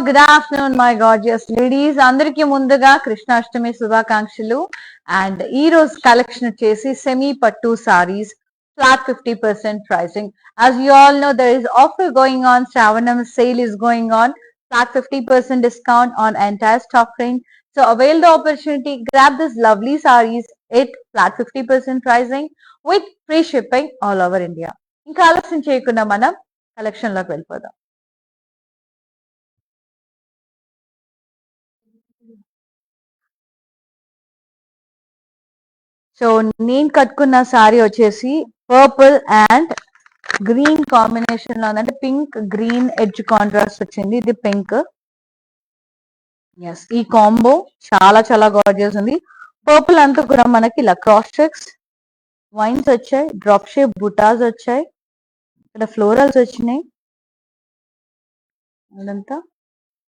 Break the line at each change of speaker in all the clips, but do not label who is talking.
Good afternoon, my gorgeous ladies. అందరికి ముందుగా కృష్ణాష్టమి శుభాకాంక్షలు. అండ్ ఈ రోజు కలెక్షన్ వచ్చేసి సెమీ పట్టు saris flat 50% pricing. As you all know, there is offer going on. Shravanam sale is going on. Flat 50% discount on entire stock range. So avail the opportunity. Grab this lovely sarees at flat 50% pricing with free shipping all over India. ఇంకా ఆలస్యం చేయకుండా మనం collection లోకి వెళ్ళిపోదాం. So నేను కట్టుకున్న sorry వచ్చేసి purple and green combination లో ఉందంటే పింక్ గ్రీన్ ఎడ్జ్ కాంట్రాస్ట్ వచ్చింది. ఇది పింక్. ఎస్, ఈ కాంబో చాలా చాలా గార్జియస్ ఉంది. పర్పుల్ అంతా కూడా మనకి ఇలా క్రాస్ చెక్స్ వైన్స్ వచ్చాయి, డ్రాప్ షేప్ బుటాస్ వచ్చాయి, ఇక్కడ ఫ్లోరల్స్ వచ్చినాయి అదంతా.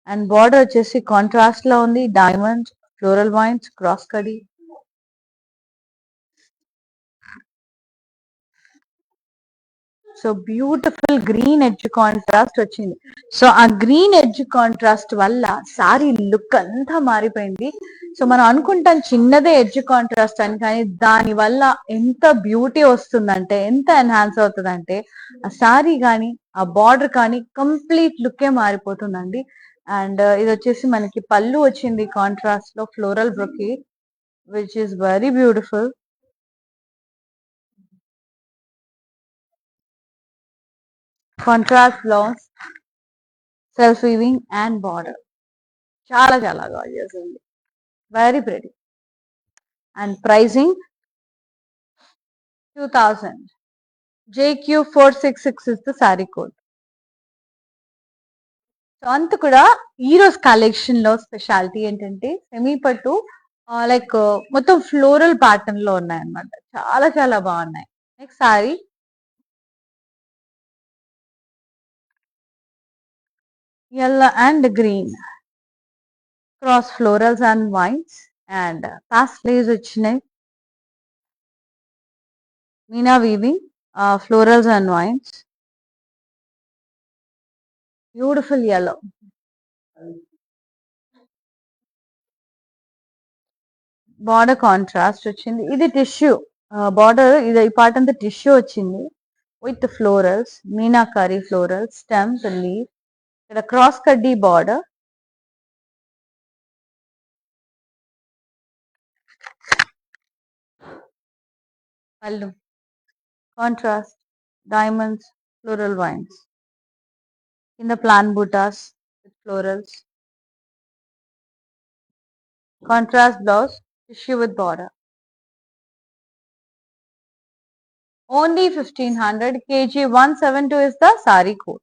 అండ్ బార్డర్ వచ్చేసి కాంట్రాస్ట్ లో ఉంది, diamonds, floral wines, cross khadi. So beautiful green edge contrast వచ్చింది. సో ఆ గ్రీన్ ఎడ్జ్ కాంట్రాస్ట్ వల్ల సారీ లుక్ అంతా మారిపోయింది. సో మనం అనుకుంటాం చిన్నదే ఎడ్జ్ కాంట్రాస్ట్ అని, కానీ దాని వల్ల ఎంత బ్యూటీ వస్తుందంటే, ఎంత ఎన్హాన్స్ అవుతుందంటే ఆ సారీ కానీ ఆ బార్డర్ కానీ కంప్లీట్ లుక్కే మారిపోతుందండి. అండ్ ఇది వచ్చేసి మనకి పళ్ళు వచ్చింది కాంట్రాస్ట్ లో floral brocade which is very beautiful. Contrast blouse, self weaving and border చాలా చాలా గార్జియస్ ఉంది, very pretty. And pricing 2000. JQ466 is the saree code. So అంత కూడా ఈ రోజు కలెక్షన్ లో స్పెషాలిటీ ఏంటంటే సెమీ పట్టు లైక్ మొత్తం ఫ్లోరల్ ప్యాటర్న్ లో ఉన్నాయి అన్నమాట. చాలా చాలా బాగున్నాయి. Next sorry yellow and green cross florals and vines and pastel వచ్చినాయి, Meena weaving, florals and vines, beautiful yellow. Border contrast వచ్చింది, ఇది టిష్యూ బార్డర్, ఇది ఈ పార్ట్ అంతా టిష్యూ వచ్చింది with florals, meenakari florals, stems, leave, ఇక్కడ క్రాస్ కడ్డీ బార్డర్. పళ్ళు కాంట్రాస్ట్ డైమండ్స్, ఫ్లోరల్ వైన్స్, కింద plan buttas with florals, contrast blouse, tissue with border. Only 1500. KG 172 is the saree code.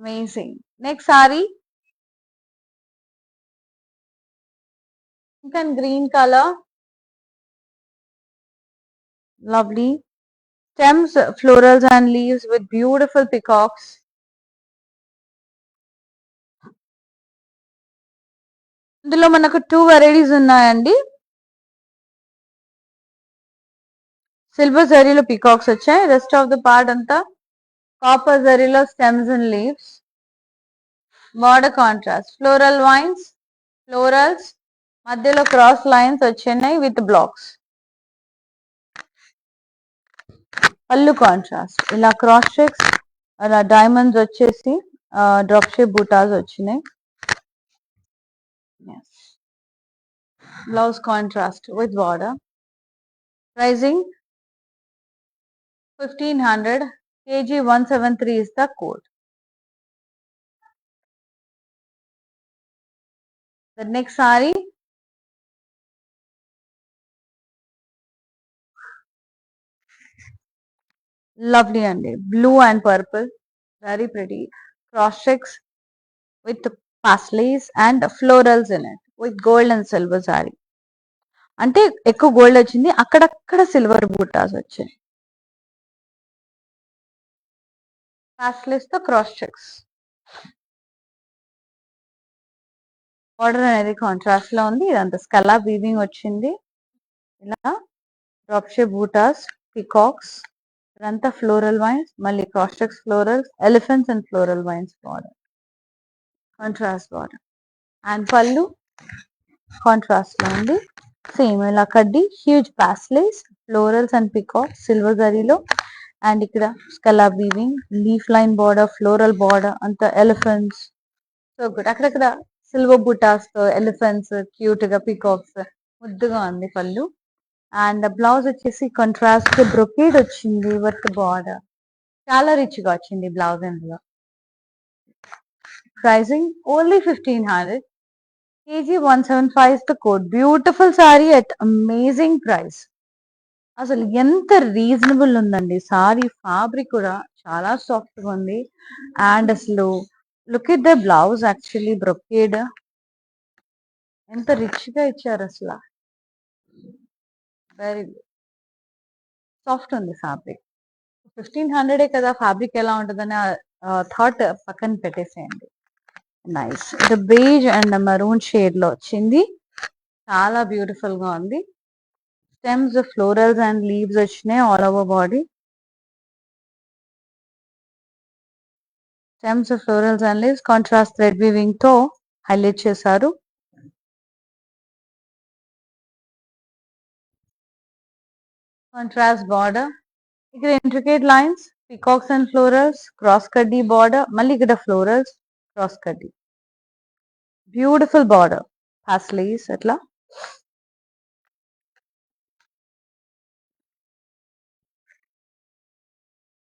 Amazing. Next saree, pink and green color, lovely. Stems, florals and leaves with beautiful peacocks. ఇందులో మనకు 2 varieties ఉన్నాయండి. Silver జరీలో peacocks వచ్చాయి, rest of the part అంతా copper జరీలో stems and leaves. Border contrast floral vines, florals, మధ్యలో cross lines వచ్చినాయి with blocks. పళ్ళు కాంట్రాస్ట్ ఇలా క్రాస్ చెక్స్, అలా డైమండ్స్ వచ్చేసి డ్రాప్ షేప్ బూటాస్ వచ్చినాయి. Blouse contrast with border. Pricing 1500. KG 173 is the code. The next saree, lovely and blue and purple, very pretty. Cross checks with pastels and florals in it with gold and silver saree. అంటే ఎక్కువ gold వచ్చింది, అక్కడక్కడ silver buttas వచ్చాయి. Pastels తో cross checks. Border అనేది contrast లో ఉంది, ఇదంతా స్కలా వీవింగ్ వచ్చింది. ఇలా డ్రాప్ షేప్ బూటాస్, పీకాక్స్, ఇదంతా ఫ్లోరల్ వైన్స్, మళ్ళీ cross checks florals, elephants and floral vines border, contrast border. And పళ్ళు కాంట్రాస్ట్ లో ఉంది. సేమ్ ఇలా కడ్డీ, huge paisleys, florals and peacock silver జరీలో. అండ్ ఇక్కడ scallop weaving, leaf line border, floral border, అంత ఎలిఫెంట్స్, సో గుడ్. అక్కడక్కడ సిల్వర్ బుటాస్ తో ఎలిఫెంట్స్ క్యూట్ గా, పికాక్స్ ముద్దుగా ఉంది పళ్ళు. అండ్ బ్లౌజ్ వచ్చేసి కాంట్రాస్ట్ బ్రొకేడ్ వచ్చింది వర్క్ బార్డర్, చాలా రిచ్ గా వచ్చింది బ్లౌజ్. ఇందులో pricing only 1500, KG 175 is the code. Beautiful sorry at amazing price. అసలు ఎంత రీజనబుల్ ఉందండి సారీ, ఫ్యాబ్రిక్ కూడా చాలా సాఫ్ట్ గా ఉంది. అండ్ అసలు look at the blouse, actually brocade ఎంత రిచ్ గా ఇచ్చారు అసలు, వెరీ సాఫ్ట్ ఉంది ఫ్యాబ్రిక్. 1500 కదా, ఫ్యాబ్రిక్ ఎలా ఉంటుందని థాట్ పక్కన పెట్టేసేయండి. Nice, the beige and maroon shade లో వచ్చింది, చాలా బ్యూటిఫుల్ గా ఉంది. స్టెమ్స్ ఫ్లోరల్స్ అండ్ లీవ్స్ వచ్చినాయి all over body. Stems florals and leaves contrast thread weaving తో హైలైట్ చేశారు. కాంట్రాస్ట్ బార్డర్, ఇక్కడ intricate lines, peacocks and florals, cross కడ్డీ బార్డర్, మళ్ళీ ఇక్కడ ఫ్లోరల్స్, క్రాస్ కడ్డీ, బ్యూటిఫుల్ బార్డర్, పాస్లీస్ అట్లా.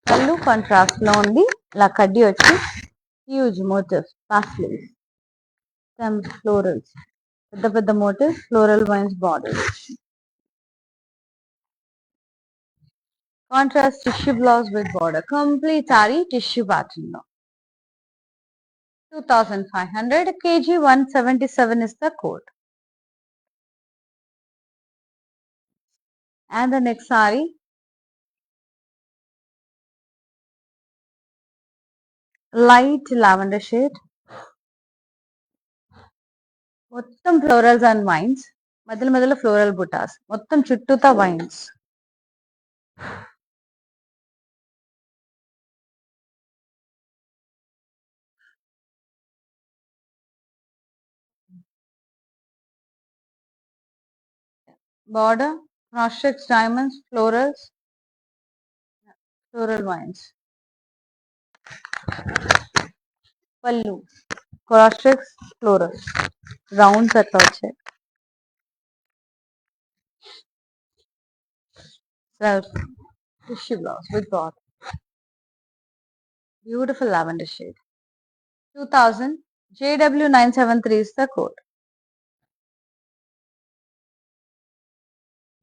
పళ్ళు కాంట్రాస్ట్ లో ఉంది, ఇలా కడ్డీ వచ్చి huge motifs, paisleys, stems florals, పెద్ద పెద్ద motifs, floral vines border. Contrast tissue blouse with border, complete sorry tissue pattern లో. 2500, KG 177 is the code. And the next saree, light lavender shade, మొత్తం ఫ్లోరల్స్ అండ్ వైన్స్, మధ్యలో మధ్యలో floral buttas, మొత్తం చుట్టూతా vines. Border cross checks diamonds, florals, floral vines. పళ్ళు cross checks florals, rounds అట్లా వచ్చాయి. Self tissue blouse with border, beautiful lavender shade. 2000, JW973 is the code.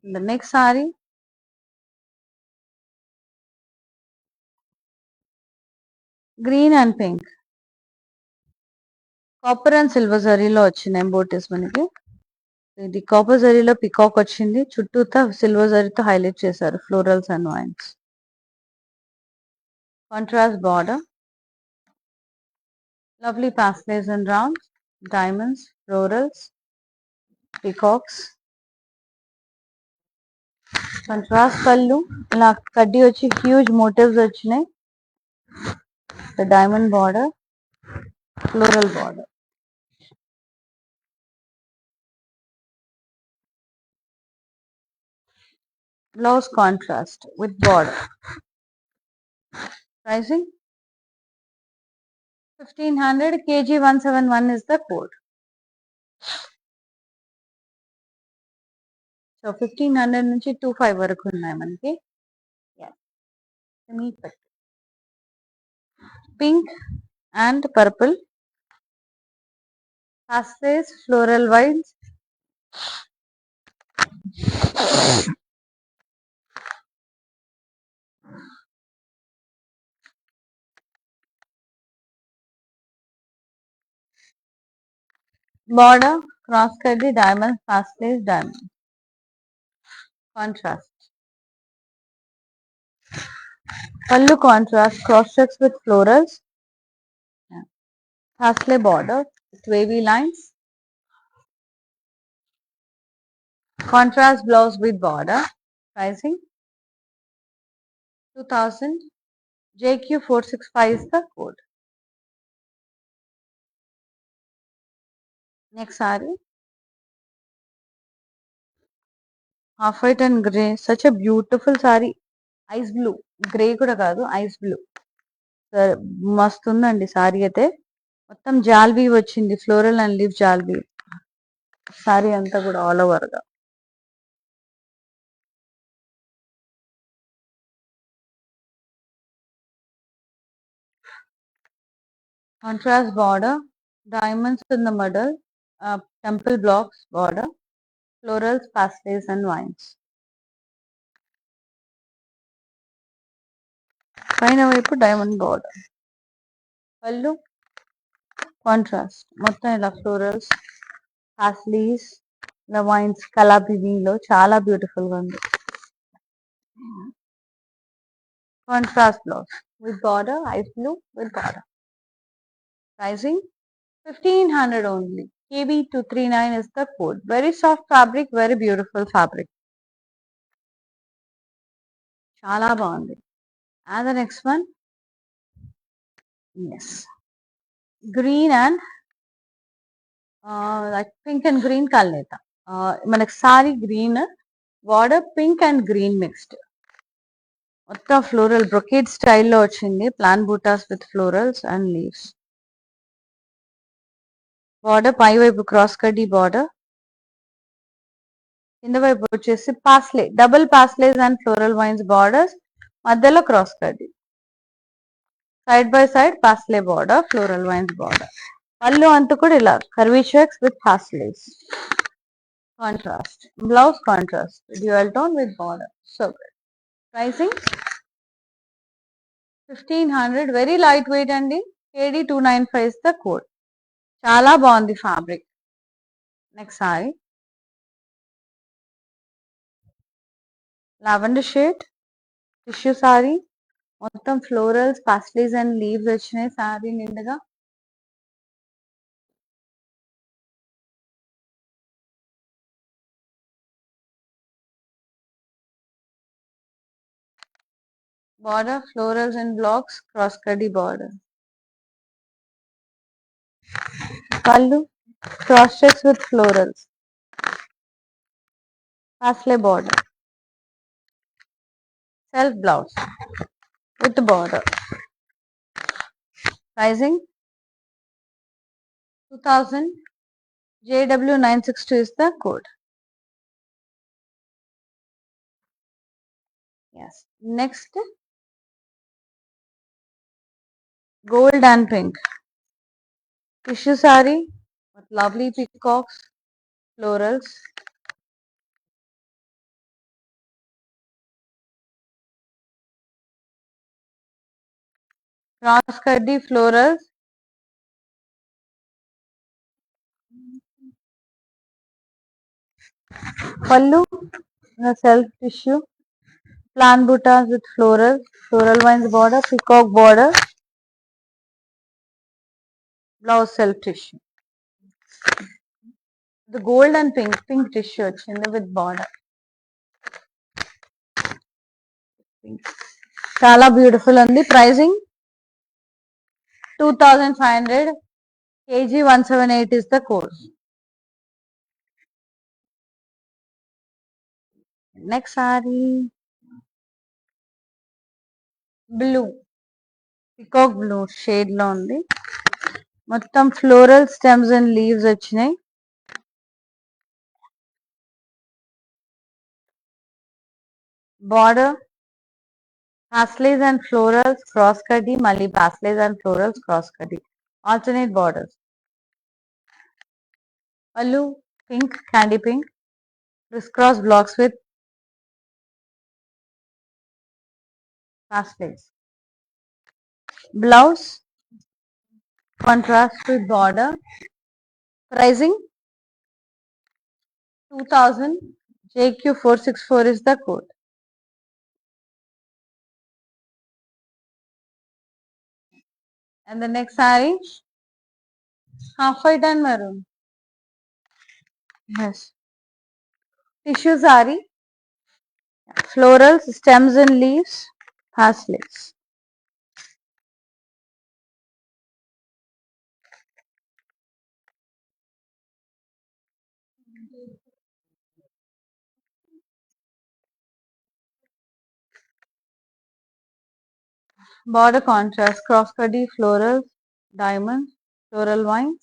The next saree, green and pink, copper and silver జరీలో వచ్చిన ఎంబోటీస్ మనకి. ఇది copper జరీలో peacock వచ్చింది, చుట్టూతా సిల్వర్ జరీతో హైలైట్ చేశారు florals and wines. Contrast border, lovely paisleys and rounds, diamonds, florals, peacocks. Contrast పళ్ళు, ఇలా కడ్డీ వచ్చి హ్యూజ్ మోటివ్స్ వచ్చినాయి, diamond border, floral border. Blouse contrast with border. Pricing 1500, kg 171 is the code. So 1500 నుంచి 25 వరకు ఉన్నాయి మనకి. Pink and purple, pastel floral whites, border cross కడ్డీ diamonds, pastel diamonds. Contrast. Pallu contrast, cross checks with florals, pastel border with wavy lines. Contrast blouse with border. Pricing 2000. JQ465 is the code. Next saree. Half white and grey. Such a beautiful saree. Ice blue. Grey kuda kaadu, ice blue. మస్తు ఉందండి sorry అయితే. మొత్తం జాల్వీ వచ్చింది, floral and leave జాల్వీ sorry అంతా కూడా all over గా. Contrast border, diamonds in the middle, temple blocks border, florals, pastels and vines. పైన వైపు డైమండ్ బార్డర్. పళ్ళు కాంట్రాస్ట్, మొత్తం ఇలా ఫ్లోరల్స్, పాస్లీస్, ఇలా వైన్స్ కలర్ వీవింగ్ లో చాలా బ్యూటిఫుల్ గా ఉంది. Contrast blouse with border, ice blue with border. Pricing 1500 only. KB239 is the code. Very soft fabric, very beautiful fabric. Chala బాగుంది. And the next one, yes, green and like pink and green kalneta. మనకి sari green, border pink and green mixed. మొత్తం floral brocade స్టైల్లో వచ్చింది. Plain buttas with florals and leaves. Border పై వైపు cross కడ్డీ border, కింద వైపు వచ్చేసి paisley, double paisleys and floral vines borders, మధ్యలో క్రాస్ కడ్డీ, side by side paisley border, floral vines border. పళ్ళు అంతా కూడా ఇలా curvy checks with paisleys. Contrast blouse, contrast dual tone with border. So good. Pricing 1500. Very light weight అండి. KD295 is the code. చాలా బాగుంది fabric. Next sorry lavender shade tissue sorry, మొత్తం florals, paisleys and leaves వచ్చినాయి sorry నిండుగా. Border florals and blocks, cross cutty border. Pallu cross checks with florals. Pasley border. Self blouse with the border. Pricing 2000. JW962 is the code. Yes. Next, gold and pink tissue saree with lovely peacocks, florals. Cross cutty florals. Pallu self tissue. Plan buttas with floral vines border, peacock border. Blouse self tissue. The gold and pink tissue వచ్చింది with border. చాలా beautiful ఉంది. Pricing 2500. KG178 is the code. Next saree blue, peacock blue shade లో ఉంది. మొత్తం floral stems and leaves వచ్చినాయి. Border paisleys and florals, cross కడ్డీ, మళ్ళీ paisleys and florals, cross కడ్డీ, alternate borders. Pallu pink, candy pink, crisscross blocks with pastel. Blouse contrast with border. Pricing 2000. JQ464 is the code. And the next saree half white and maroon. Yes, tissue saree, florals, stems and leaves, Has lace. Border contrast, cross cutty, floral, diamond, floral vines.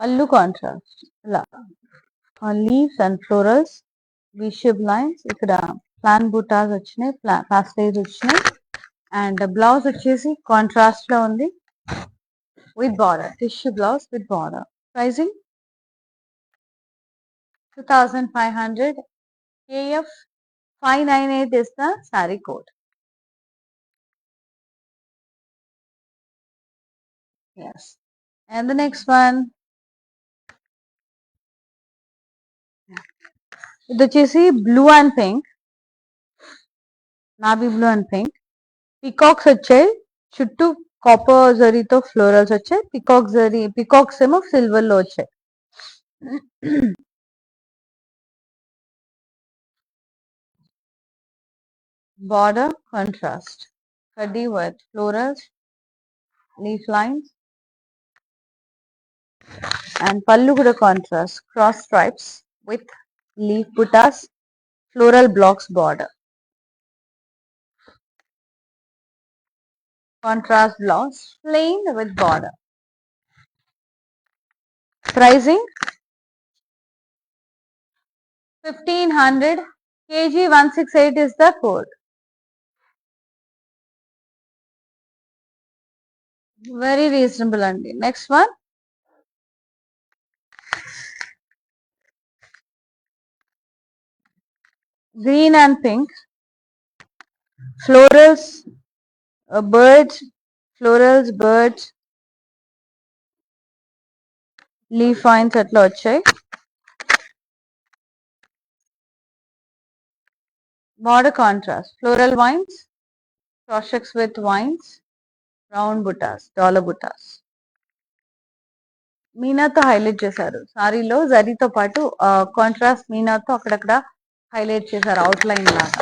Pallu contrast, leaves and florals, V-shaped lines. ఇక్కడ plan బుటాస్ వచ్చినాయి, పాస్టైజ్ వచ్చినాయి. And blouse వచ్చేసి contrast లో ఉంది with border, tissue blouse with border. Pricing 2500. KF 598 is the saree code. Yes. And the next one, ఇది వచ్చేసి blue and pink, navy blue and pink. Peacocks వచ్చాయి, చుట్టూ కాపర్ జరీతో ఫ్లోరల్స్ వచ్చాయి. పికాక్స్ ఏమో సిల్వర్ లో వచ్చాయి. Border contrast, kaddi with florals, leaf lines. And pallu kuda contrast, cross stripes with leaf buttas, floral blocks border. Contrast blouse, plain with border. Pricing 1500. KG 168 is the code. Very reasonable andi. Next one, green and pink, florals, birds, florals, birds, leaf vines atla వచ్చాయి. Border contrast, floral vines, cross checks with vines, round buttas, dollar buttas. మీనాతో highlight చేశారు సారీలో, జరీతో పాటు contrast మీనాతో అక్కడక్కడ highlight చేశారు outline లాగా.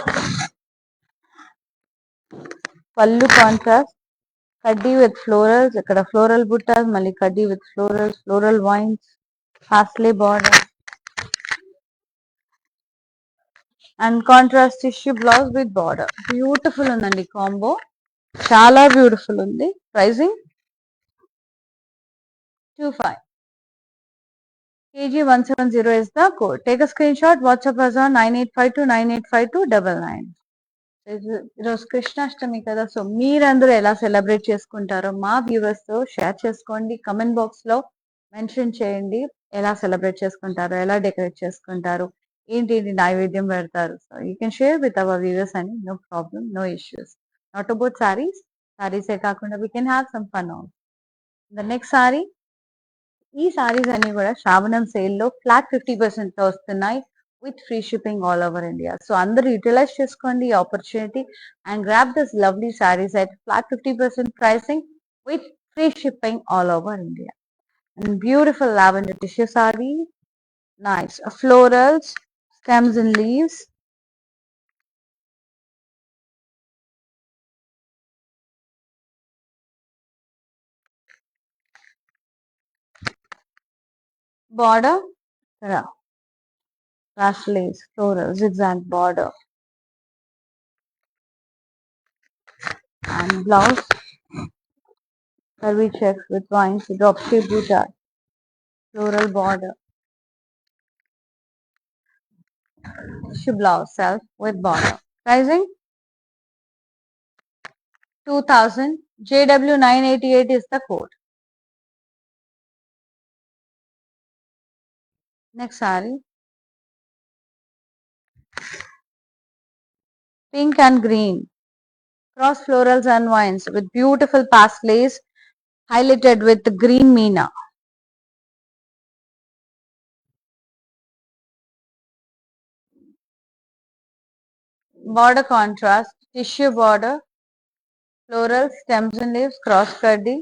పళ్ళు కాంట్రాస్ట్, కడ్డీ విత్ ఫ్లోరల్స్, ఇక్కడ ఫ్లోరల్ బుట్టాస్, మళ్ళీ కడ్డీ with florals, floral vines, paisley border. And contrast tissue blouse with border. Beautiful ఉందండి కాంబో, చాలా బ్యూటిఫుల్ ఉంది. Pricing 25. KG 170 is the code. Take a screenshot, WhatsApp us on 9852985299. ఈరోజు కృష్ణాష్టమి కదా, సో మీరందరూ ఎలా సెలబ్రేట్ చేసుకుంటారో మా వ్యూవర్స్ తో షేర్ చేసుకోండి. కమెంట్ బాక్స్ లో మెన్షన్ చేయండి ఎలా సెలబ్రేట్ చేసుకుంటారో, ఎలా డెకరేట్ చేసుకుంటారు, ఏంటి నైవేద్యం పెడతారు. So you can share with our viewers అని, no problem, no issues. Not about సారీసే కాకుండా we can have some fun on. The next sari, ఈ సారీస్ అన్ని కూడా శ్రావణం సేల్ లో ఫ్లాట్ 50% తో వస్తున్నాయి with free shipping all over India. So అందరూ యూటిలైజ్ చేసుకోండి ఈ opportunity and grab this lovely sarees at flat 50% pricing with free shipping all over India. And beautiful lavender tissue saree, nice florals, stems and leaves. Border, rush lace, floral, zigzag border. And blouse, curvy checks with vines, drop shape boutique, floral border. Tissue blouse self with border. Pricing 2000. JW 988 is the code. Next saree, pink and green, cross florals and vines with beautiful pastellays highlighted with green meena. Border contrast, tissue border, florals, stems and leaves, cross kaddi.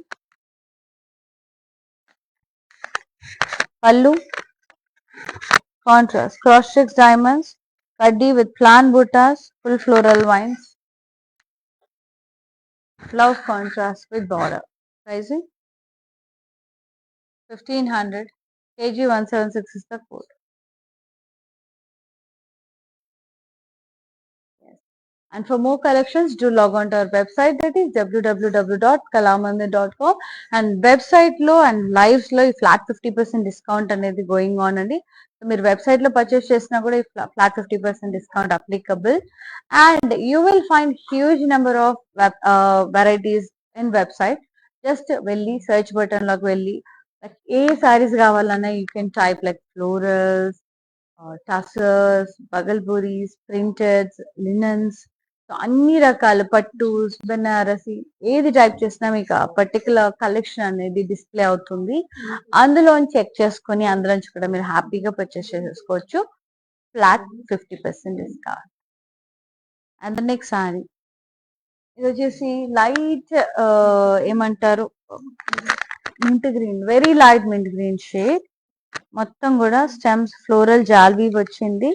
Pallu Contrast. Cross checks diamonds. Kaddi with plant buttas. Full floral vines. Blouse contrast with border. Pricing 1500. KG 176 is the code. Yes. And for more collections, do log on to our website, that is www.kalamandir.com. And website లో and lives లో ఈ flat 50% discount అనేది going on అండి. So మీరు website లో purchase చేసినా కూడా ఈ flat 50% discount applicable. And you will find huge number of varieties in website. Just వెళ్ళి సెర్చ్ బటన్ లోకి వెళ్ళి ఏ సారీస్ కావాలన్నా you can type like florals, tussars, Bhagalpuris, printeds, linens, so అన్ని రకాల పట్టుస్, బెనారసి ఏది టైప్ చేసినా మీకు ఆ పర్టికులర్ కలెక్షన్ అనేది డిస్ప్లే అవుతుంది. అందులోంచి చెక్ చేసుకొని అందులోంచి కూడా మీరు హ్యాపీగా పర్చేస్ చేసేసుకోవచ్చు. Flat 50% discount. And next sorry ఇది వచ్చేసి లైట్ ఏమంటారు mint green, very light mint green shade. మొత్తం కూడా స్టెమ్స్ ఫ్లోరల్ జాల్ వీవ్ వచ్చింది.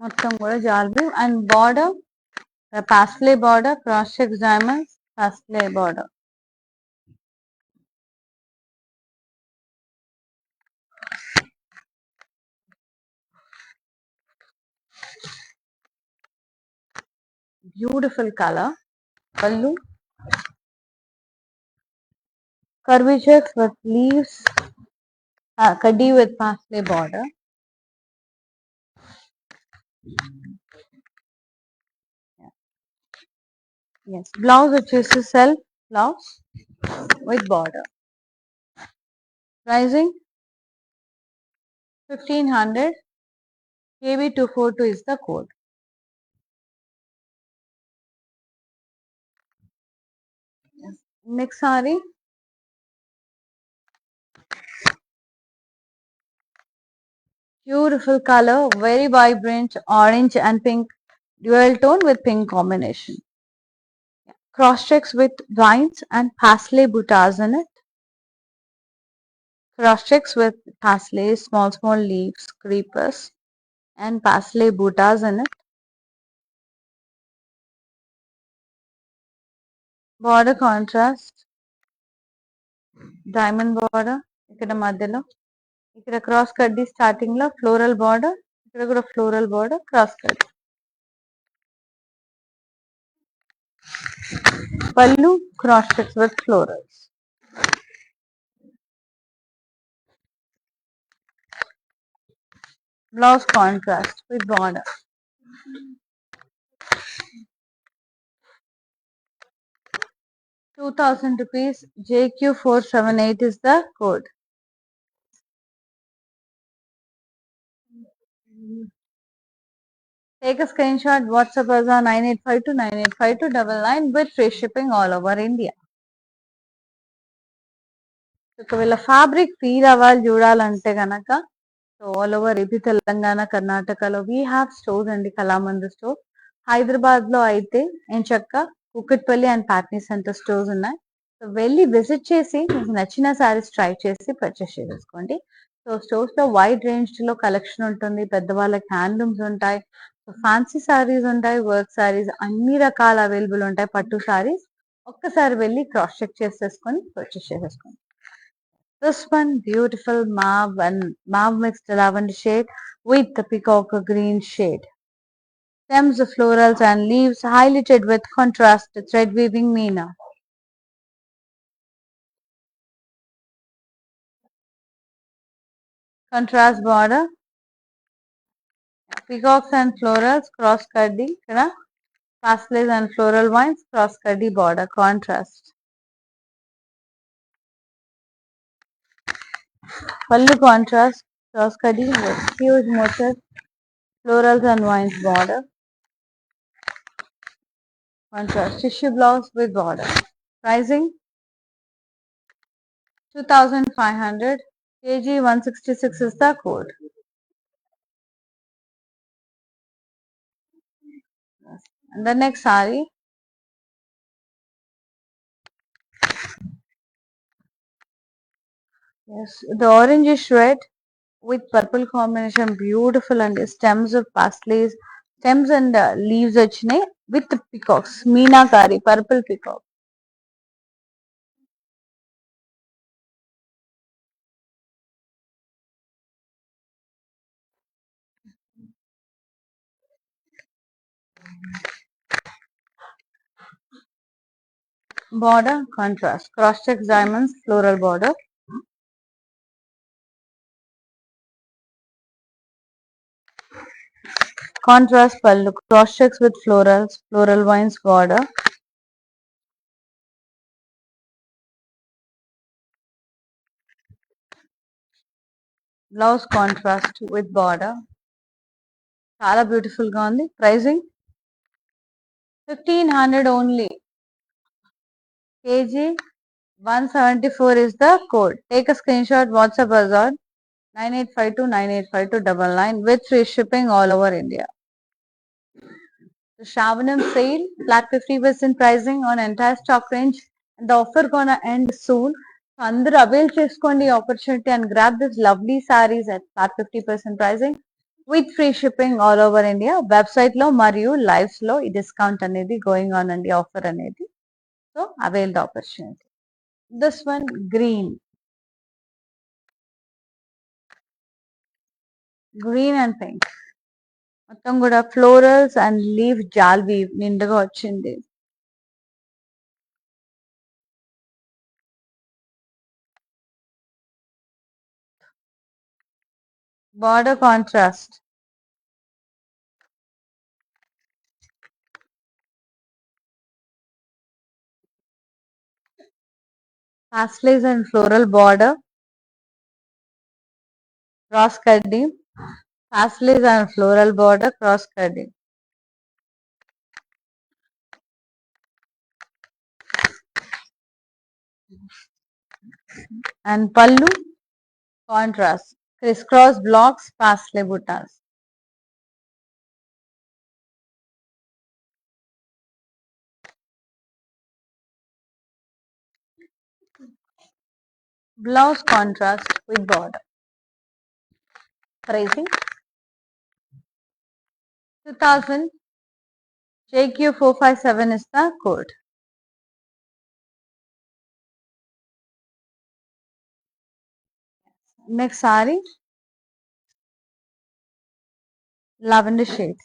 మొత్తం కూడా జాల్ weave and border paisley border, cross checks diamonds, paisley border. Beautiful color. Pallu. Curvy checks with leaves. Kaddi with pasley border. Yes. Blouse which is a self blouse with border. Pricing 1500. KB242 is the code. Yes. Next saree. Beautiful color, very vibrant orange and pink dual tone with pink combination. Cross checks with vines and pasley buttas in it. Cross checks with pasley, small leaves, creepers, and pasley buttas in it. Border contrast, diamond border. ఇక్కడ మధ్యలో ఇక్కడ cross కడ్డీ starting లో floral border, ఇక్కడ కూడా floral border, cross కడ్డీ. పళ్ళు cross checks with florals. Blouse contrast with border. ₹2,000. JQ478 is the code. Take a screenshot, WhatsApp us on 9852985299 with free shipping all over India. ఒకవేళ fabric feel అవ్వాలి చూడాలంటే కనుక so all over AP, Telangana, కర్ణాటకలో we have stores అండి, Kalamandir store. Hyderabad లో అయితే ఎంచక్క Kukatpally and Patny centre stores ఉన్నాయి. సో వెళ్ళి విజిట్ చేసి మీకు నచ్చిన సారీస్ ట్రై చేసి పర్చేస్ చేసేసుకోండి. సో స్టోర్స్ లో వైడ్ రేంజ్ లో కలెక్షన్ ఉంటుంది. పెద్దవాళ్ళకి హ్యాండ్లూమ్స్ ఉంటాయి, సో ఫ్యాన్సీ సారీస్ ఉంటాయి, వర్క్ సారీస్ అన్ని రకాల అవైలబుల్ ఉంటాయి. పట్టు సారీస్ ఒక్కసారి వెళ్ళి క్రాస్ చెక్ చేసేసుకొని పర్చేస్ చేసేసుకోండి. This one beautiful mauve mixed lavender shade with the peacock green shade. Stems of florals and leaves highlighted with contrast thread weaving meena. Contrast border, peacocks and florals, cross kaddi, kada pasteles and floral vines, cross kaddi border, contrast. Pallu contrast, cross cutting with huge motif, florals and vines border. Contrast tissue blouse with border. Pricing 2500 kg 166 is the code. And the next sari, yes, the orangish red with purple combination, beautiful, and stems of pastels, stems and leaves వచ్చినాయి with peacocks, meenakari, purple peacock. Border contrast, cross check diamonds, floral border. Contrast pallu, cross checks with florals, floral vines border. Blouse contrast with border. చాలా beautiful గా ఉంది. Pricing 1500 only. kg 174 is the code. Take a screenshot, WhatsApp us on 9852985299 with free shipping all over India. The Shravanam sale, flat 50% pricing on entire stock range, and the offer gonna end soon. So అందరూ avail చేసుకోండి opportunity and grab this lovely sarees at flat 50% pricing with free shipping all over India. Website లో మరియు lives లో ఈ discount అనేది going on అండి, offer అనేది. So avail the opportunity. This one green and pink. మొత్తం కూడా ఫ్లోరల్స్ అండ్ లీవ్ జాల్ వీవ్ నిండుగా వచ్చింది. Border contrast, pastels and floral border, cross cutting, pastels and floral border, cross cutting. And pallu contrast, crisscross blocks, pastel buttas. Blouse contrast with border. Pricing 2000, JQ457 is the code. Next saree, lavender shade.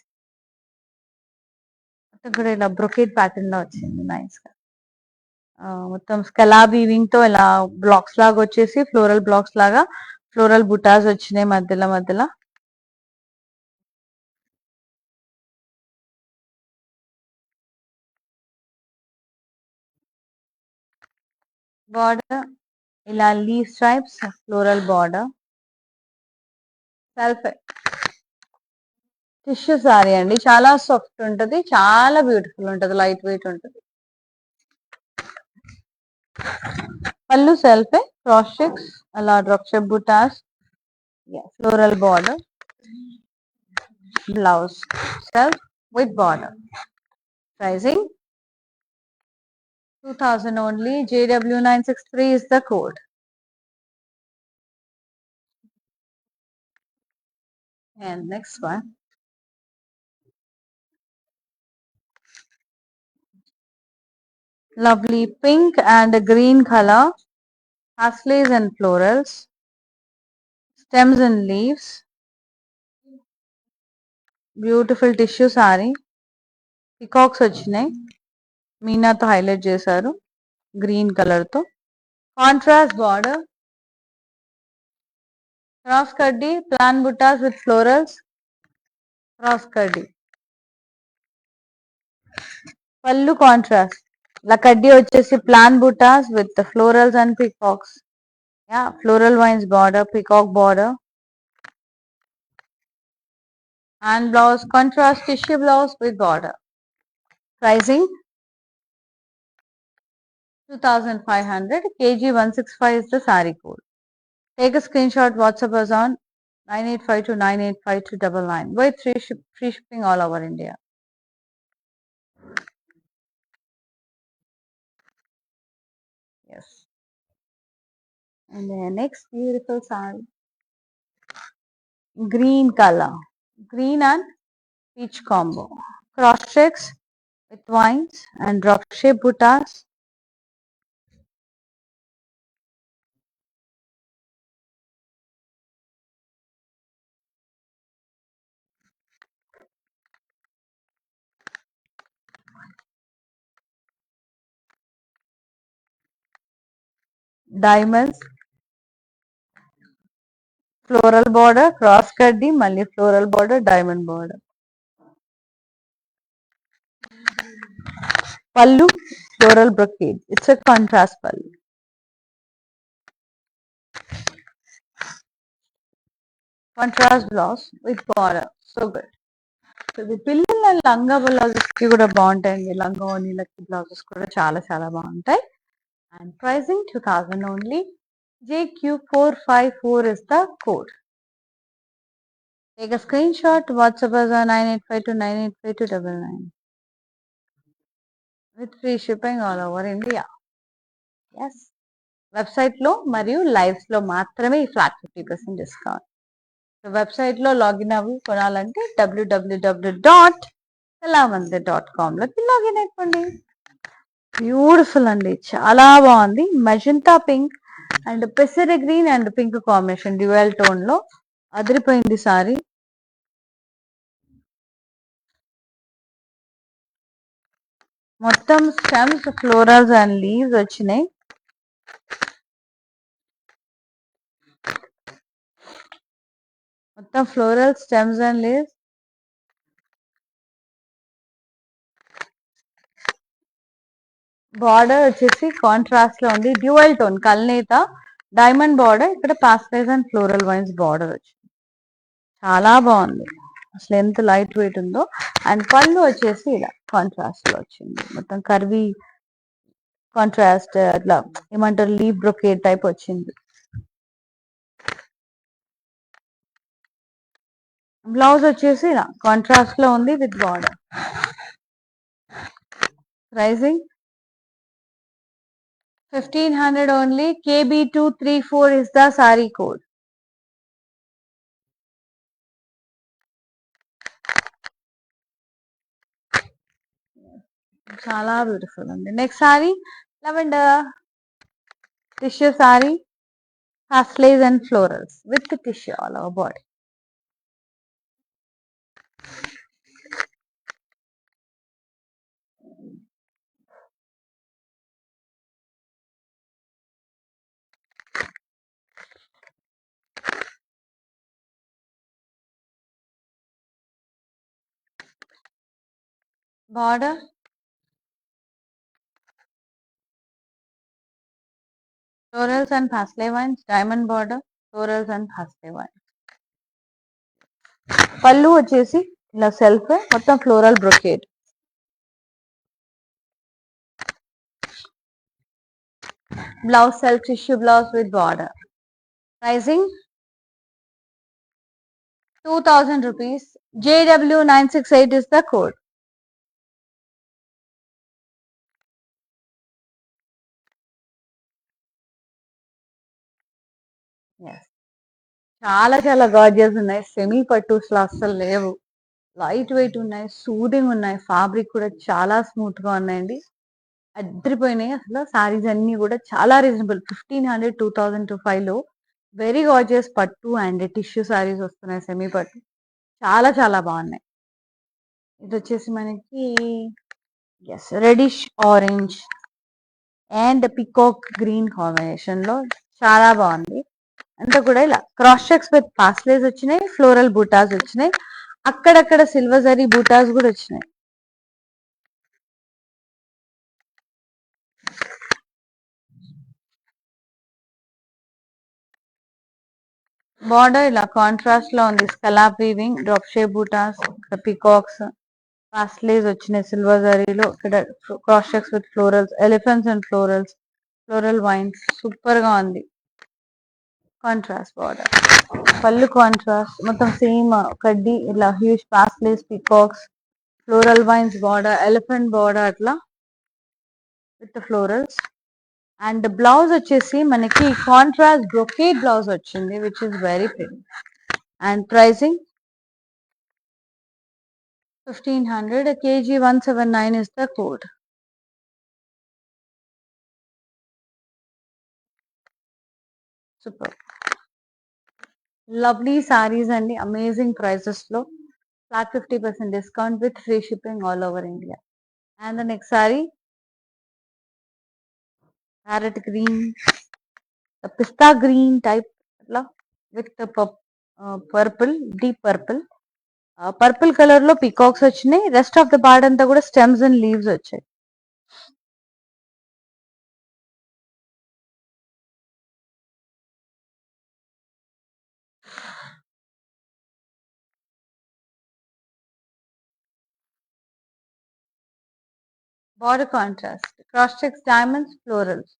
మొత్తం కూడా ఇలా brocade pattern లో వచ్చింది, nice గా. మొత్తం స్కలా weaving తో ఇలా blocks లాగా వచ్చేసి ఫ్లోరల్ బ్లాక్స్ లాగా ఫ్లోరల్ బుటాస్ వచ్చినాయి మధ్యలో మధ్యలో. బార్డర్ ఇలా leave stripes, floral border. Self tissue sorry అండి, చాలా సాఫ్ట్ ఉంటది, చాలా బ్యూటిఫుల్ ఉంటది, లైట్ వెయిట్ ఉంటది. పళ్ళు సెల్ఫ్ క్రాస్ చెక్స్ అలా drop shape butas, floral border. Blouse self with border. Pricing 2000 only. JW963 is the code. And next one, lovely pink and green color, pastels and florals, stems and leaves, beautiful tissue saree. Peacocks వచ్చినాయి, మీనాతో highlight చేశారు green colour తో. Contrast border, cross కడ్డీ, plain butas with florals, cross కడ్డీ. పళ్ళు contrast, ఇలా కడ్డీ వచ్చేసి plain butas with florals and peacocks. Yeah, floral vines border, peacock border, and blouse, contrast tissue blouse with border. Pricing 2500, kg 165 is the sari code. Take a screenshot, WhatsApp us on 9852985299 with free shipping all over India. Yes. And the next beautiful sari, green color, green and peach combo. Cross checks with vines and drop shape buttas. Diamonds, floral border, cross kaddi, malli floral border, diamond border. Pallu, floral brocade. It's a contrast pallu. Contrast blouse with border. So good. So ఇది పిల్లల లంగా blouses కి కూడా బాగుంటాయండి. లంగా ఓణీలకి blouses కూడా చాలా చాలా బాగుంటాయి. And pricing 2000 only. JQ454 is the code. Take a screenshot, WhatsApp us on 9852985299 with free shipping all over India. Yes. Website లో మరియు లైవ్స్ లో మాత్రమే ఈ ఫ్లాట్ 50% డిస్కౌంట్. సో వెబ్సైట్ లో లాగిన్ అవి కొనాలంటే www.kalamandir.com లోకి లాగిన్ అయిపోండి. బ్యూటిఫుల్ అండి, చాలా బాగుంది. మెజెంటా పింక్ అండ్ పెసర green and pink combination dual tone లో అదిరిపోయింది సారీ. మొత్తం స్టెమ్స్, ఫ్లోరల్స్ అండ్ లీవ్స్ వచ్చినాయి. మొత్తం floral stems and leaves. Border వచ్చేసి కాంట్రాస్ట్ లో ఉంది, డ్యూయల్ టోన్ కల్నేత డైమండ్ బార్డర్. ఇక్కడ పాస్టైజ్ అండ్ ఫ్లోరల్ వైన్స్ బార్డర్ వచ్చింది. చాలా బాగుంది, అసలు ఎంత లైట్ వెయిట్ ఉందో. అండ్ పళ్ళు వచ్చేసి ఇలా కాంట్రాస్ట్ లో వచ్చింది. మొత్తం కర్వీ కాంట్రాస్ట్ అట్లా ఏమంటారు, లీవ్ బ్రొకేట్ టైప్ వచ్చింది. బ్లౌజ్ వచ్చేసి ఇలా కాంట్రాస్ట్ లో ఉంది with border. Pricing 1500 only. KB234 is the saree code. చాలా బ్యూటిఫుల్ ఉంది. Next sari lavender tissue sari, paisleys and florals with tissue all over body. Border florals and parsley vines, diamond border, florals and parsley vines. పళ్ళు వచ్చేసి ఇలా self, మొత్తం floral brocade. Blouse self tissue blouse with border. Pricing 2000 rupees. JW968 is the code. Yes. చాలా చాలా gorgeous ఉన్నాయి. Semi పట్టూస్ లా అస్సలు లేవు, light weight ఉన్నాయి, సూదింగ్ ఉన్నాయి. ఫ్యాబ్రిక్ కూడా చాలా స్మూత్ గా ఉన్నాయండి, అద్దరిపోయినాయి. అసలు సారీస్ అన్ని కూడా చాలా రీజనబుల్. 1500, 2005 లో వెరీ గార్జియస్ పట్టు అండ్ టిష్యూ సారీస్ వస్తున్నాయి, సెమీ పట్టు. చాలా చాలా బాగున్నాయి. ఇది వచ్చేసి మనకి ఎస్ reddish orange and peacock green combination లో చాలా బాగుంది. అంతా కూడా ఇలా క్రాస్ చెక్స్ విత్ పాస్లేస్ వచ్చినాయి, ఫ్లోరల్ బూటాస్ వచ్చినాయి, అక్కడక్కడ సిల్వర్ జరీ బూటాస్ కూడా వచ్చినాయి. బార్డర్ ఇలా కాంట్రాస్ట్ లో ఉంది, scallop weaving, drop shape butas, peacocks, paisleys వచ్చినాయి సిల్వర్ జరీలో. ఇక్కడ cross checks with florals, elephants and florals, floral vines, super గా ఉంది. కాంట్రాస్ట్ బార్డర్, పళ్ళు కాంట్రాస్ట్, మొత్తం సేమ్ కడ్డీ ఇలా huge paisleys, peacocks, floral vines border, elephant border అట్లా విత్ ఫ్లోరల్స్. అండ్ బ్లౌజ్ వచ్చేసి మనకి కాంట్రాస్ట్ బ్రొకేడ్ బ్లౌజ్ వచ్చింది, which is very pretty. And pricing 1500, kg 179 is the code. Super. Lovely sarees and amazing prices low. Flat 50% discount with free shipping all over India. And the next saree, parrot green, the pista green type with the purple, deep purple. Purple colour లో peacocks వచ్చినాయి. Rest of the part అంతా కూడా stems and leaves వచ్చాయి. Border contrast, cross checks, diamonds, florals.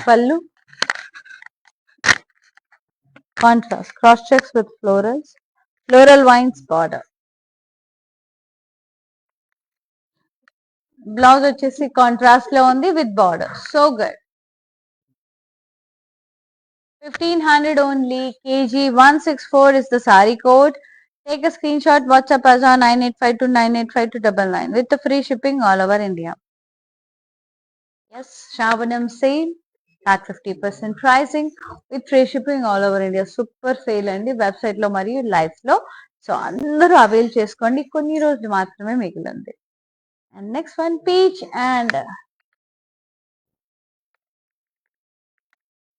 పళ్ళు contrast, cross checks with florals, floral vines border. Blouse వచ్చేసి contrast లో ఉంది with border. So good. 1500 only, kg 164 is the saree code. Take a screenshot, WhatsApp us on 9852985299 with the free shipping all over India. Yes, Shravanam sale at 50% pricing with free shipping all over India. Super sale అండి website లో మరియు live లో. So అందరూ avail చేసుకోండి, కొన్ని రోజులు మాత్రమే మిగిలింది. And next one, peach and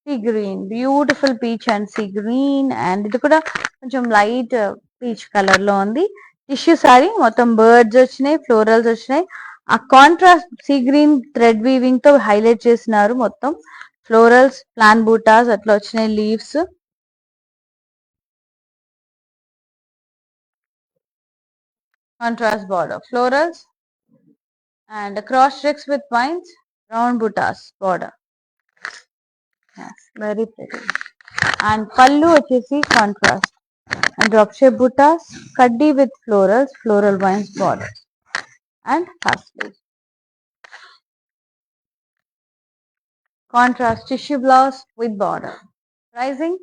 sea green, beautiful peach and sea green. And ఇది కూడా కొంచెం లైట్ పీచ్ కలర్ లో ఉంది. టిష్యూ సారీ, మొత్తం బర్డ్స్ వచ్చినాయి, ఫ్లోరల్స్ వచ్చినాయి. ఆ contrast sea green thread weaving తో హైలైట్ చేసినారు. మొత్తం ఫ్లోరల్స్, ప్లాన్ బూటాస్ అట్లా వచ్చినాయి, leaves. Contrast border, florals and cross checks with wines, round buttas border. Very pretty. And పళ్ళు వచ్చేసి contrast and drop shape buttas, kaddi with florals, floral vines borders and pastels. Contrast tissue blouse with border. Pricing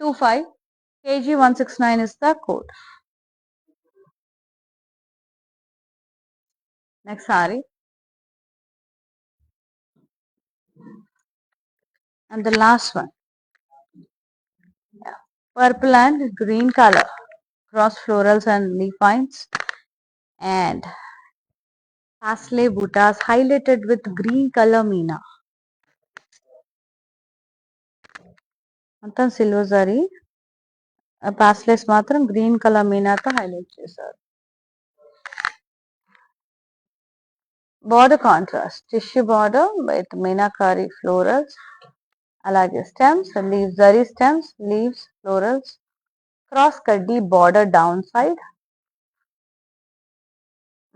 25, kg 169 is the code. Next saree. And the last one. Yeah. Purple and green color. Cross florals and leaf vines. And pastel buttas highlighted with green color meena. మొత్తం silver zari, పాస్లెస్ మాత్రం green colour మీనాతో highlight చేశారు. Border contrast, tissue border with meenakari florals, అలాగే stems, leaves, zari stems, leaves, florals, cross kaddi border downside,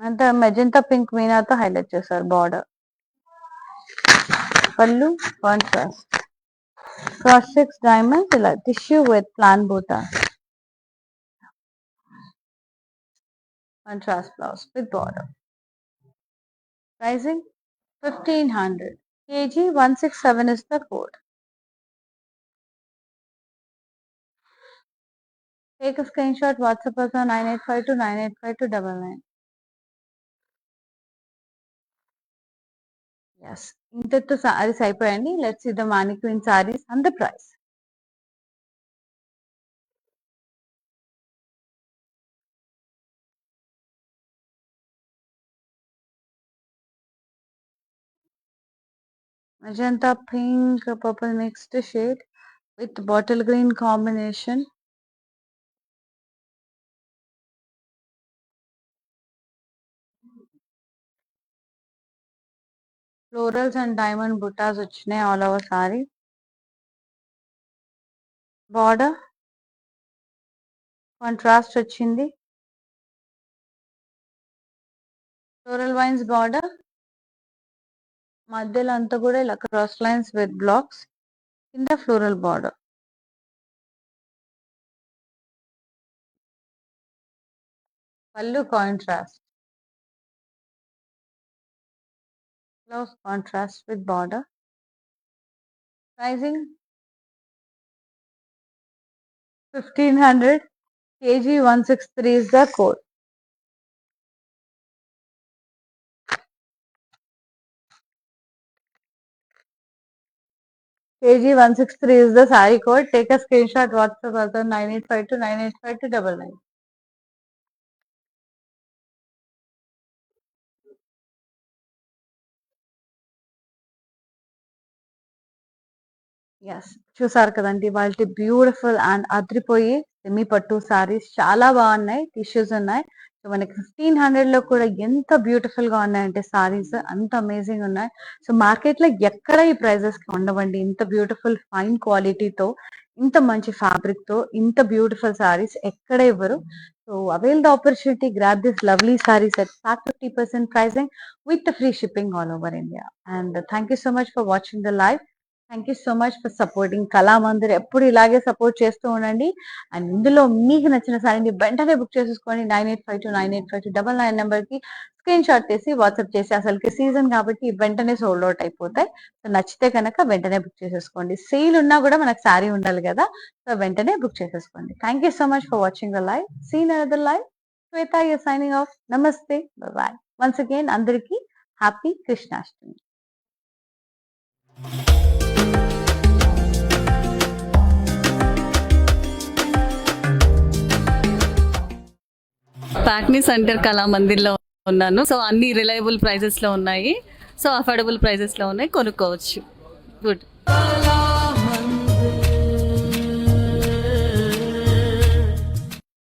అంతా magenta pink మీనాతో highlight చేశారు border. పళ్ళు contrast, cross checks, diamonds, ఇలా tissue with plan బూటా. Contrast blouse with border. Pricing 1500, kg 167 is the code. Take a screenshot, WhatsApp us on 9852985299. Yes, ఇంతటితో సారీస్ అయిపోయాయండి. Let's see the mannequin saris and the price. Magenta pink, purple mixed shade with bottle green combination. Florals and diamond butas వచ్చినాయి all over sari. Border contrast వచ్చింది. Floral vines border మధ్యలో అంతా కూడా ఇలా cross lines with blocks, కింద floral border. పళ్ళు contrast, blouse contrast with border. Pricing 1500, kg 163 is the code. kg 163 is the saree code. Take a screenshot, WhatsApp also 9852 9852 99. Yes, చూసారు కదండి వాళ్ళ బ్యూటిఫుల్ అండ్ అద్రిపోయి సెమీ పట్టు సారీస్ చాలా బాగున్నాయి. టిష్యూస్ ఉన్నాయి. So మనకి 1500 లో కూడా ఎంత బ్యూటిఫుల్ గా ఉన్నాయంటే సారీస్ అంత అమేజింగ్ ఉన్నాయి. సో మార్కెట్ లో ఎక్కడ ఈ ప్రైజెస్ కి ఉండవండి. ఇంత బ్యూటిఫుల్ ఫైన్ క్వాలిటీతో, ఇంత మంచి ఫ్యాబ్రిక్ తో, ఇంత బ్యూటిఫుల్ సారీస్ ఎక్కడ ఇవ్వరు. So avail the opportunity, grab this lovely saris at flat 50% pricing with the free shipping all over India. And thank you so much for watching the live. Thank you so much for supporting Kalamandir. ఎప్పుడు ఇలాగే support చేస్తూ ఉండండి. And ఇందులో మీకు నచ్చిన సారీని వెంటనే book చేసేసుకోండి. 9852 నెంబర్కి స్క్రీన్ షాట్ తీసి వాట్సాప్ చేసి, అసలుకి సీజన్ కాబట్టి వెంటనే సోల్డ్ అవుట్ అయిపోతాయి. సో నచ్చితే కనుక వెంటనే బుక్ చేసేసుకోండి. సేల్ ఉన్నా కూడా మనకు శారీ ఉండాలి కదా, సో వెంటనే బుక్ చేసేసుకోండి. Thank you so much for watching the live. Seen another live. Shweta you signing off. నమస్తే, బాయ్. వన్స్ అగైన్ అందరికీ హ్యాపీ కృష్ణాష్టమి.
ప్యాక్నీ సెంటర్ కళామందిర్లో ఉన్నాను. సో అన్ని రిలయబుల్ ప్రైజెస్లో ఉన్నాయి. సో అఫోర్డబుల్ ప్రైజెస్లో ఉన్నాయి, కొనుక్కోవచ్చు. గుడ్.